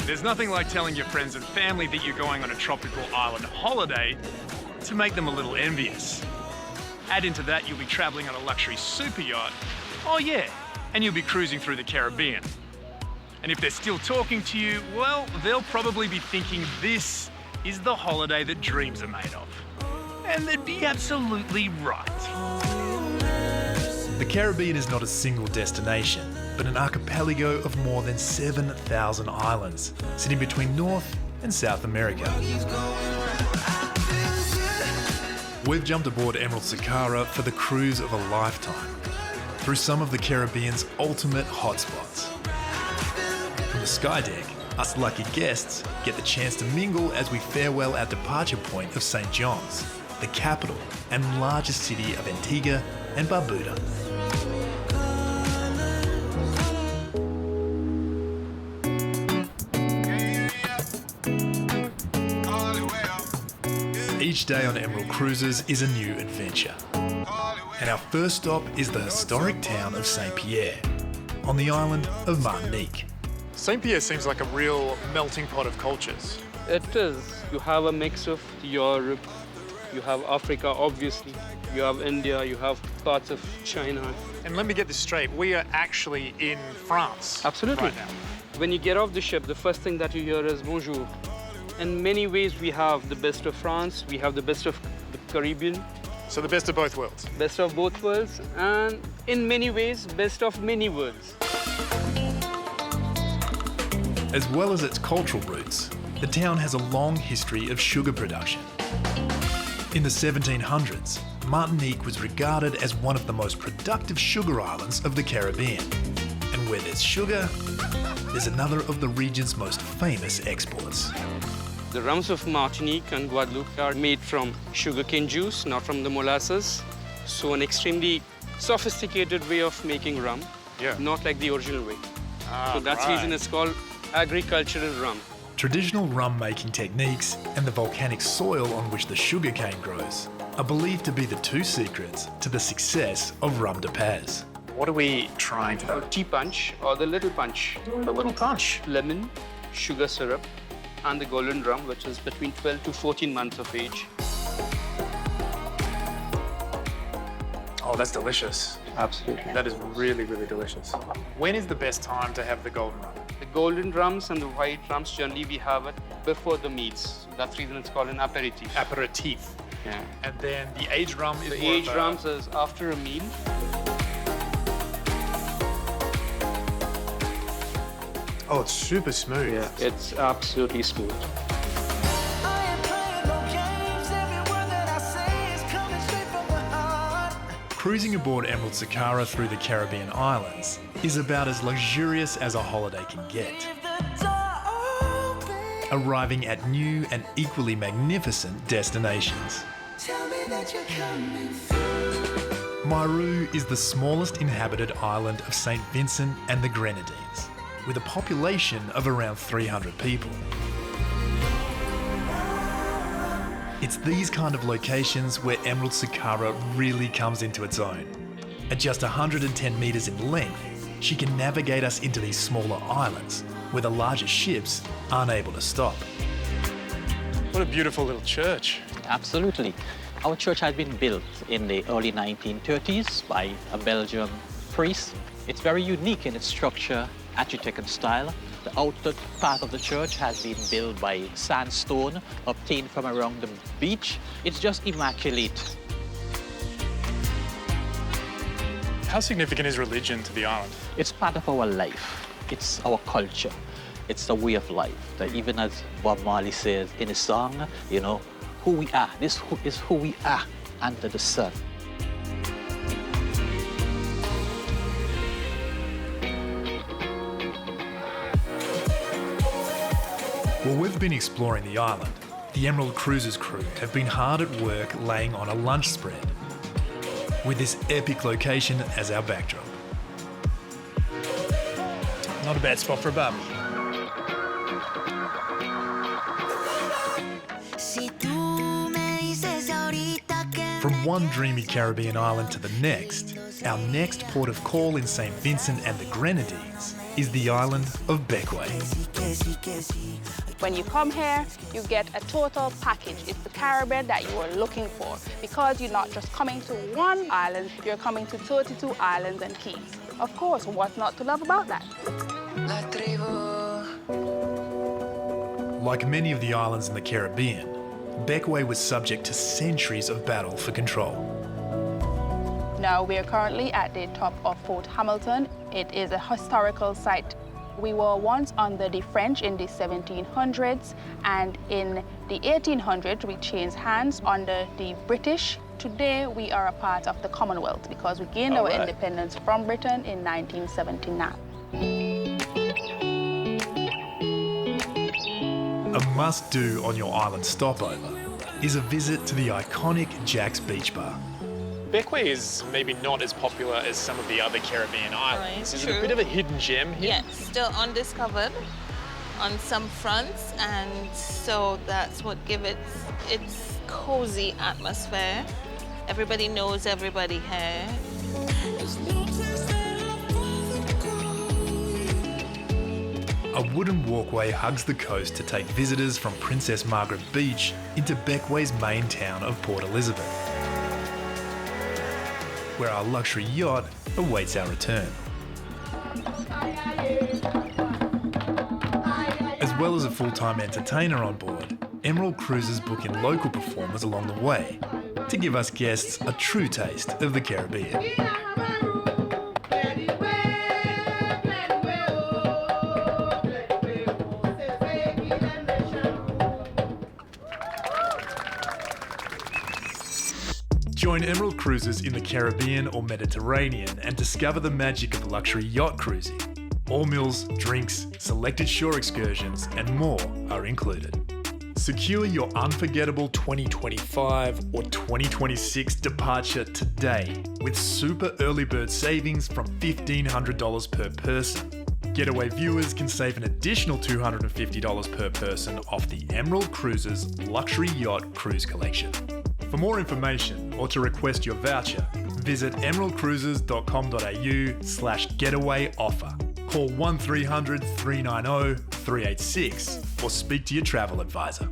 There's nothing like telling your friends and family that you're going on a tropical island holiday to make them a little envious. Add into that you'll be travelling on a luxury super yacht. Oh yeah, and you'll be cruising through the Caribbean. And if they're still talking to you, well, they'll probably be thinking this is the holiday that dreams are made of. And they'd be absolutely right. The Caribbean is not a single destination, but an archipelago of more than 7,000 islands, sitting between North and South America. We've jumped aboard Emerald Sakura for the cruise of a lifetime, through some of the Caribbean's ultimate hotspots. From the sky deck, us lucky guests get the chance to mingle as we farewell our departure point of St. John's, the capital and largest city of Antigua and Barbuda. Each day on Emerald Cruises is a new adventure. And our first stop is the historic town of St. Pierre, on the island of Martinique. St. Pierre seems like a real melting pot of cultures. It is. You have a mix of Europe, you have Africa, obviously, you have India, you have parts of China. And let me get this straight, we are actually in France. Absolutely. Right now. When you get off the ship, the first thing that you hear is bonjour. In many ways, we have the best of France, we have the best of the Caribbean. So the best of both worlds. Best of both worlds, and in many ways, best of many worlds. As well as its cultural roots, the town has a long history of sugar production. In the 1700s, Martinique was regarded as one of the most productive sugar islands of the Caribbean. And where there's sugar, there's another of the region's most famous exports. The rums of Martinique and Guadeloupe are made from sugarcane juice, not from the molasses. So an extremely sophisticated way of making rum, not like the original way. So that's the reason it's called agricultural rum. Traditional rum-making techniques and the volcanic soil on which the sugarcane grows are believed to be the two secrets to the success of rum de Paz. What are we trying to do? Tea punch or the little punch. The little punch. Lemon, sugar syrup, and the golden rum, which is between 12 to 14 months of age. Oh, that's delicious. Absolutely. That is really, really delicious. When is the best time to have the golden rum? The golden rums and the white rums, generally we have it before the meals. That's the reason it's called an aperitif. Aperitif. Yeah. And then the aged rum is The more aged of a- rums is after a meal. Oh, it's super smooth. Yeah, it's absolutely smooth. Cruising aboard Emerald Sakura through the Caribbean islands is about as luxurious as a holiday can get. Arriving at new and equally magnificent destinations. Mayreau is the smallest inhabited island of St. Vincent and the Grenadines, with a population of around 300 people. It's these kind of locations where Emerald Sakura really comes into its own. At just 110 metres in length, she can navigate us into these smaller islands where the larger ships aren't able to stop. What a beautiful little church. Absolutely. Our church had been built in the early 1930s by a Belgian priest. It's very unique in its structure, architect and style. The outer part of the church has been built by sandstone obtained from around the beach. It's just immaculate. How significant is religion to the island? It's part of our life. It's our culture. It's a way of life. That even as Bob Marley says in his song, you know, who we are. This is who we are under the sun. While we've been exploring the island, the Emerald Cruises crew have been hard at work laying on a lunch spread, with this epic location as our backdrop. Not a bad spot for a barbecue. From one dreamy Caribbean island to the next, Our next port of call in St. Vincent and the Grenadines is the island of Bequia. When you come here, you get a total package. It's the Caribbean that you are looking for, because you're not just coming to one island, you're coming to 32 islands and keys. Of course, what's not to love about that? Like many of the islands in the Caribbean, Bequia was subject to centuries of battle for control. Now, we are currently at the top of Fort Hamilton. It is a historical site. We were once under the French in the 1700s, and in the 1800s, we changed hands under the British. Today, we are a part of the Commonwealth because we gained our independence from Britain in 1979. A must-do on your island stopover is a visit to the iconic Jack's Beach Bar. Bequia is maybe not as popular as some of the other Caribbean islands. Is it a bit of a hidden gem here? Yes, still undiscovered on some fronts, and so that's what gives it its cozy atmosphere. Everybody knows everybody here. A wooden walkway hugs the coast to take visitors from Princess Margaret Beach into Bequia's main town of Port Elizabeth, where our luxury yacht awaits our return. As well as a full-time entertainer on board, Emerald Cruises book in local performers along the way to give us guests a true taste of the Caribbean. Join Emerald Cruises in the Caribbean or Mediterranean and discover the magic of luxury yacht cruising. All meals, drinks, selected shore excursions and more are included. Secure your unforgettable 2025 or 2026 departure today with super early bird savings from $1,500 per person. Getaway viewers can save an additional $250 per person off the Emerald Cruises Luxury Yacht Cruise Collection. For more information or to request your voucher, visit emeraldcruises.com.au/getaway offer. Call 1300 390 386 or speak to your travel advisor.